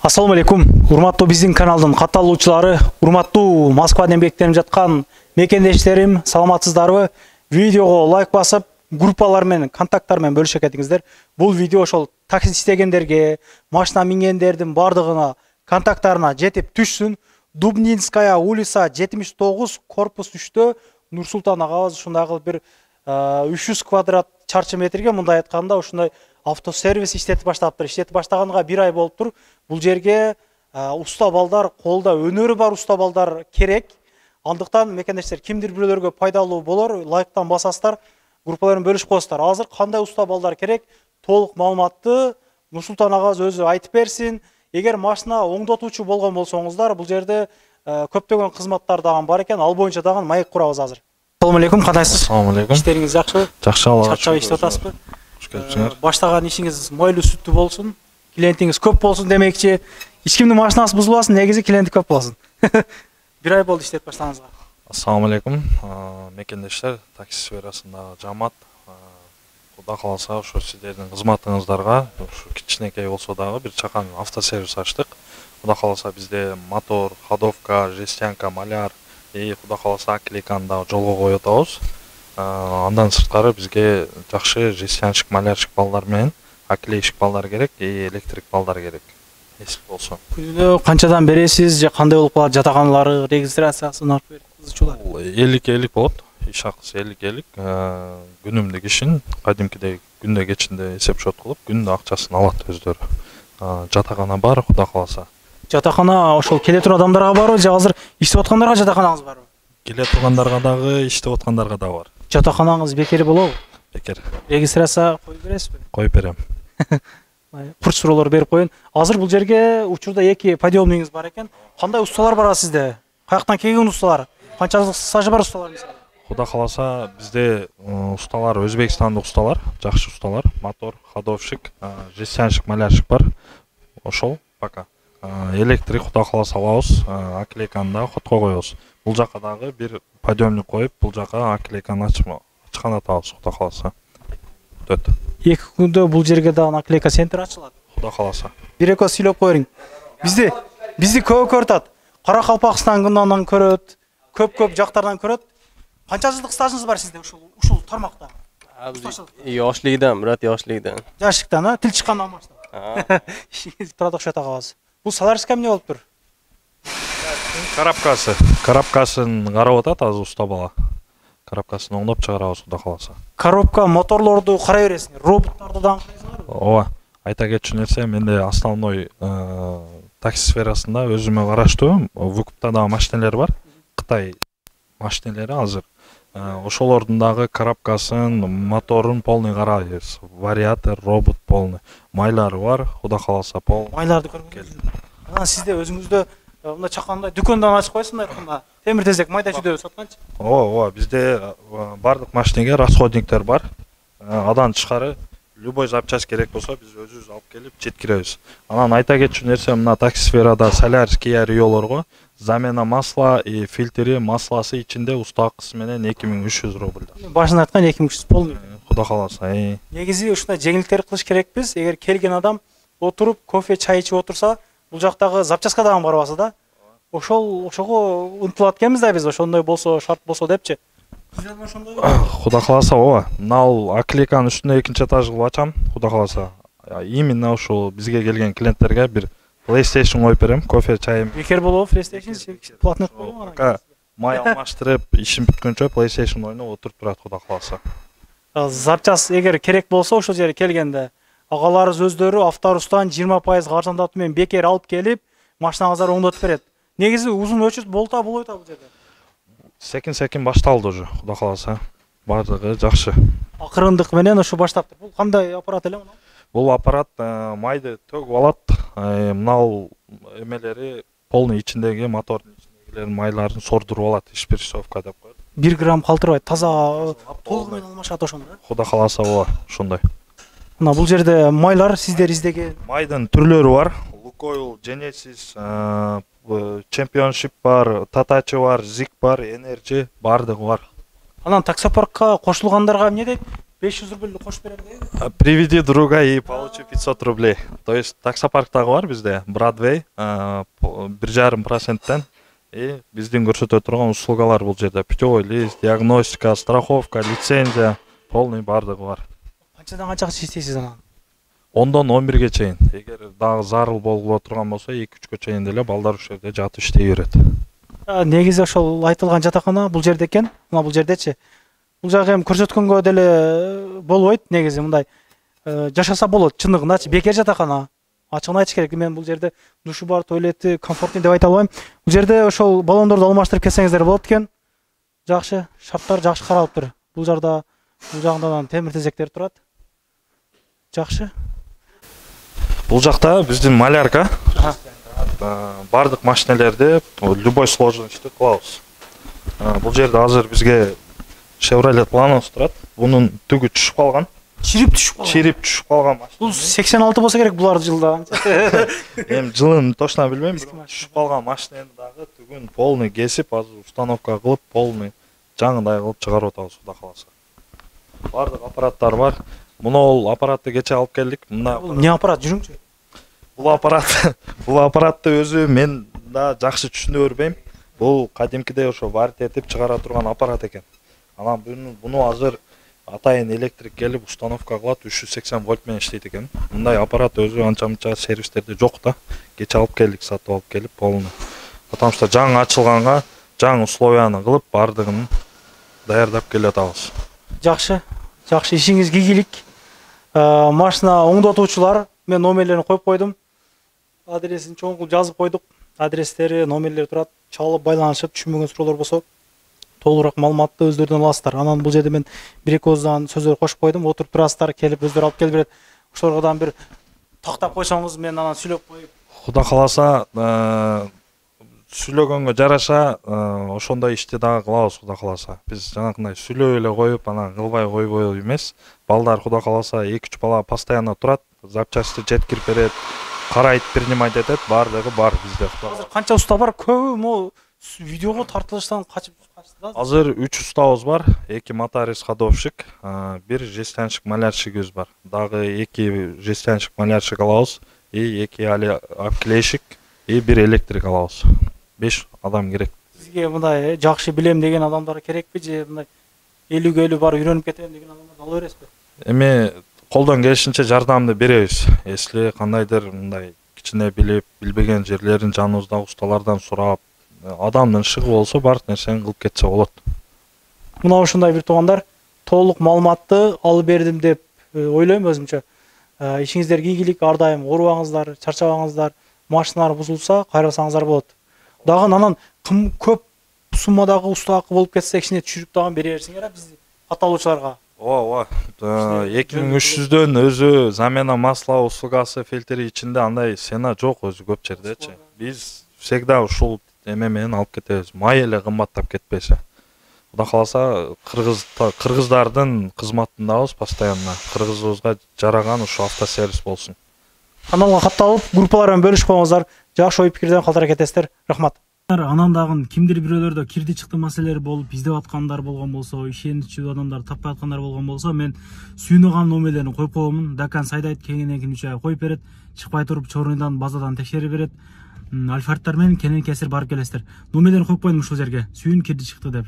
Ассаламу алейкум. Урматтуу биздин каналдын катталуучулары, урматтуу Москвада эмгектенип жаткан мекендештерим, саламатсыздарбы? Видеого лайк басып, группалар менен, контакттар менен бөлүшө кетиңиздер. Бул видео ошол такси истегендерге, машина мингендердин бардыгына контакттарына жетип түшсүн. Дубнинская улица 79, корпус 3-тө Нурсултан агабыз ушундай кылып бир 300 квадрат чарчы метрге мындай айтканда ушундай автосервис иштетип баштаптыр. Иштетип баштаганга 1 ай болуптур. Бул жерге уста балдар, колдо өнөрү бар уста балдар керек. Андыктан мекендештер кимдир бирөөлөргө пайдалуу болор, лайктан басасыздар, группаларын бөлүшүп коесуздар. Азыр кандай уста балдар керек? Толук маалыматты Нурсултан агабыз өзү айтып берсин. Эгер машина оңдотуучу болгон болсоңуздар, бул жерде көптөгөн кызматтар дагы бар экен. Ал боюнча дагы маек курабыз азыр. Ассаламу алейкум, кандайсыз? Ассаламу алейкум. Иштериңиз жакшыбы? Жакшы, Аллага шүкүр. Чарчап иштеп атасызбы? Шүкүр. Баштаган ишиңиз мойлуу сүттүү болсун, клиентиңиз көп болсун демекчи. Эч кимдин машинасы бузулбасын, негизи клиенти көп болсун. 1 ай болду иштеп баштаганыңызга. Ассаламу алейкум. Мекендештер, такси сферасындагы жамаат, Куда кааласа ошо сиздердин кызматыңыздарга ушу кичинекей болсо дагы бир чакан автосервис ачтык. Куда кааласа бизде мотор, ходовка, жестянка, маляр, куда кааласа аклейканы дагы жолго коюп атабыз. Андан сырткары бизге жакшы жестянщик, малярщик балдар менен аклейщик балдар керек, электрик балдар керек. Эсил болсо. Күнүнө канчадан бересиз же кандай болуп калат жатаканалары, регистрациясын алып берип кызычулар? 50 болот. Иш акысы 50. Күнүмдүк ишин кадимкидей күндө кечинде эсеп шот кылып, күндө акчасын алат өздөрү. Жатакана бар, куда кааласа. Жатакана ошол келе турган адамдарга барбы же азыр иштеп аткандарга жатаканаңыз барбы? Келе тургандарга дагы, иштеп аткандарга дагы бар. Жатаканаңыз бекер болобу? Бекер. Регистрация коюп бересизби? Коюп берем. Курч суроолор берип коюн. Азыр бул жерге учурда 2 подъемныйыңыз бар экен. Кандай усталар бар сизде? Каяктан келген усталар? Канча жылдык стажы бар усталар мисалы? Куда кааласа бизде усталар, өзбекстандык усталар, жакшы усталар, мотор, ходовщик, жестянщик, малярщик бар. Ошол пока. Электрик куда кааласа алабыз, аклейканы дагы хотко коебуз. Бул жака дагы бир подъемник коюп, бул жака аклейканы ачкан атабыз, куда кааласа. 2 күндө бул жерге дагы наклейка центр ачылат. Куда кааласа. Бир-эки сүйлөп коюң. Бизди көп көрөт. Каракалпакстандан көрөт, көп жактардан көрөт. Канча жылдык стажыңыз бар сизде ушул тармакта? Yoshlikdan, Murat yoshlikdan. Жашыктан, тил чыккандан баштап. Турат окшот агабыз. Бул Соларский эмне болуп тур? Коробкасын карап атат азыр уста бала. Коробкасын оңдоп чыгарабыз, куда кааласа. Коробка, моторлорду карай бересиңер, роботтарды дагы карайсыңарбы? Ооба. Айта кетчү нерсе, менде основной такси сферасында өзүмө караштуу выкупта дагы машинелер бар. Кытай машинелери азыр. Ошолордун дагы коробкасын, моторун полный карайбыз. Вариатор, робот полный. Майлары бар, куда кааласа полный. Майларды көргөнүңүз. Анан сизде өзүңүздө мындай чакандай дүкөндөн ачып коесуз, мындай айтканда. Темир тезек майда чүйдө сатканчы? Ооба, бизде бардык машинеге расходниктер бар. Адан тышкары любой запчасть керек болсо биз өзүбүз алып келип жеткиребиз. Анан айта кетчү нерсе, мына такси сферада Солярский рыёлорго замена масла и фильтри масласы ичинде устакысы менен 2300 рубль. Башында айткан 2300 полный. Куда кааласа. Негизи ушундай жеңилдиктер кылыш керекпиз. Эгер келген адам отуруп, кофе, чай ичип отурса, бул жактагы запчастка дагы барбаса да, ошого умтулат экенбиз да биз, ошондой болсо, шарт болсо депчи. Сиздер ошондойбу? Куда кааласа, ооба. Мына аклейканын үстүндө экинчи этаж кылып ачам, куда кааласа. Именно ушул бизге келген клиенттерге бир PlayStation коюп берем, кофе, чайым. Бекер болобу PlayStation, платный коюм ана. Май алмаштырып, ишим бүткөнчө PlayStation ойноп отуруп турат, куда кааласа. Запчасть эгер керек болсо ошол жерге келгенде агаларыбыз өздөрү авторустан 20% арзандатуу менен бекер алып келип, машинаңыздарды оңдотуп берет. Негизи узун өчүт болта бул жерде. Секин башталды уже, куда кааласа. Бардыгы жакшы. Акырындык менен ошо баштаптыр. Бул кандай аппарат эле мына? Бул аппарат майды төгүп алат. Мына эмелери полный ичиндеги мотордун ичиндегилердин майларын сордуруп алат, шпирцовка деп коет. 1 грамм калтырбайт, таза толугу менен алмашат ошондо. Куда кааласа ооба, ошондой. Мына бул жерде майлар сиздер издеген майдын түрлөрү бар. Lukoil, Genesis, Championship бар, Tatachi бар, Zik бар, Energy бардыгы бар. Анан таксопаркка кошулгандарга эмне дейт? 500 рубль кошуп берем. Приведи друга и получи 500 рублей. То есть таксопарктагы бар бизде Бродвей 1,5%. И биздин көрсөтө турган услугалар бул жерде путевой лист, диагностика, страховка, лицензия, полный бардыгы бар. Канчадан канчага иштейсиз анан? 10-дон 11-ге чейин. Эгер дагы зарыл болуп турган болсо 2-3кө чейин деле балдар ушул жерде жатып иштей берет. Негизи ошол айтылган жатакана бул жерде экен. Мына бул жердечи. Бул жагы эми көрсөткөнгө деле болбойт негизи мындай. Жашаса болот чындыгындачы бекер жатакана. Ачыгын айтыш керек. Мен бул жерде душу бар, туалети комфортный деп айта албайм. Бул жерде ошол баллондорду алмаштырып кетсеңиздер болот экен. Жакшы, шарттар жакшы каралыптыр. Бул жагда бул жагында темир тезектер турат. Жакшы. Бул жакта биздин малярка. Бардык машинелерди любой сложностьты кылабыз. Бул жерде азыр бизге Chevrolet Planos турат. Бунун түгү түшүп калган. Чирип түшүп калган машина. Бул 86 болсо керек булар жылда. Эми жылын точно билбейм, түшүп калган машинени дагы түгүн полный кесип, азыр установка кылып, полный жаңыдай кылып чыгарып атабыз, Кудай кааласа. Бардык аппараттар бар. Мунул аппаратты кече алып келдик. Бул эмне аппарат жүрүңчү? Бул аппаратты өзү мен да жакшы түшүнө бербейм. Бул кадимкидей ошо варит этип чыгара турган аппарат экен. Анан буну азыр атайын электрик келип установка кылат, 380 вольт менен иштейт экен. Мындай аппарат өзү анча-мынча сервистерде жок да. Кече алып келдик, сатып алып келип полный. Потому что жаңы ачылганга жаңы условияны кылып, бардыгын даярдап келе атабыз. Жакшы, ишиңиз ийгилик. Машина оңдотуучулар, мен номерлерин коюп койдум. Адресин чоңкул жазып койдук. Адрестери, номерлери турат. Чалып байланышып, түшүнбөгөн суроолор болсо толугураак маалыматты өздөрүнөн аласыздар. Анан бул жерде мен 1-2 ооздон сөздөр кошуп койдум. Отуруп турасыздар, келип өздөрү алып келип берет. Ошолорго бир токтоп койсоңуз, мен анан сүйлөп коюп. Кудай кааласа, сүйлөгөнгө жараша ошондой ишти дагы кылабыз, Кудай кааласа. Биз жанакындай сүйлөп эле коюп, анан кылбай койбой эмес. Балдар Кудай кааласа 2-3 бала постоянно турат, запчасти жеткирип берет, карайт, принимать этет, бардыгы бар бизде. Азыр канча уста бар? Көбү могу видеого тартылыштан качып да. Азыр 3 устабыз бар, 2 моторист ходовщик, 1 жестянщик малярщигибиз бар. Дагы 2 жестянщик малярщик алабыз, и 2 обклейщик, и 1 электрик алабыз. 5 адам керек. Сизге мындай жакшы билем деген адамдар керекпи же мындай 50-50 бар үйрөнүп кетем деген адамдар ала бересизби? Эми колдон келишинче жардамды беребиз. Если кандайдыр мындай кичине билип, билбеген жерлерин жаныбыздагы усталардан сурап, адамдын шыгы болсо бар нерсени кылып кетсе болот. Мына ушундай бир туугандар толук маалыматты алып бердим деп ойлойм өзүмчө. Ишиңиздерге ийгилик, ар дайым оорубаңыздар, чарчабаңыздар, машиналар бузулса кайрылсаңыздар болот. Дагы анан көп суммадагы уста акы болуп кетсе кичине түшүрүп дагы бере берсиңер биз катталуучуларга. Ооба. 2300дөн өзү замена масла, услугасы, фильтри ичинде андай цена жок өзү көп жердечи. Биз всегда ушул эме менен алып кетебиз. Май эле кымбаттап кетпесе. Кудай кааласа кыргыздардын кызматындабыз постоянно. Кыргызыбызга жараган ушу автосервис болсун. Каналга катталып, группалар менен бөлүшүп коюңуздар. Жакшы ой пикирден калтара кетесиздер. Рахмат. Анан дагы кимдир бирөөлөрдө кирди чыкты маселелер болуп издеп аткандар болгон болсо, ишеничүү адамдар таппай аткандар болгон болсо, мен сүйүнөган номерлерин коюп коемун. Дакан сайдайт кеңинен коюп берет. Чыкпай туруп чорундан базадан текшерип берет. Альфардтар менен кенен кесир барып келесиздер. Номерлерин коюп коюм ушул жерге. Сүйүн кирди чыкты деп.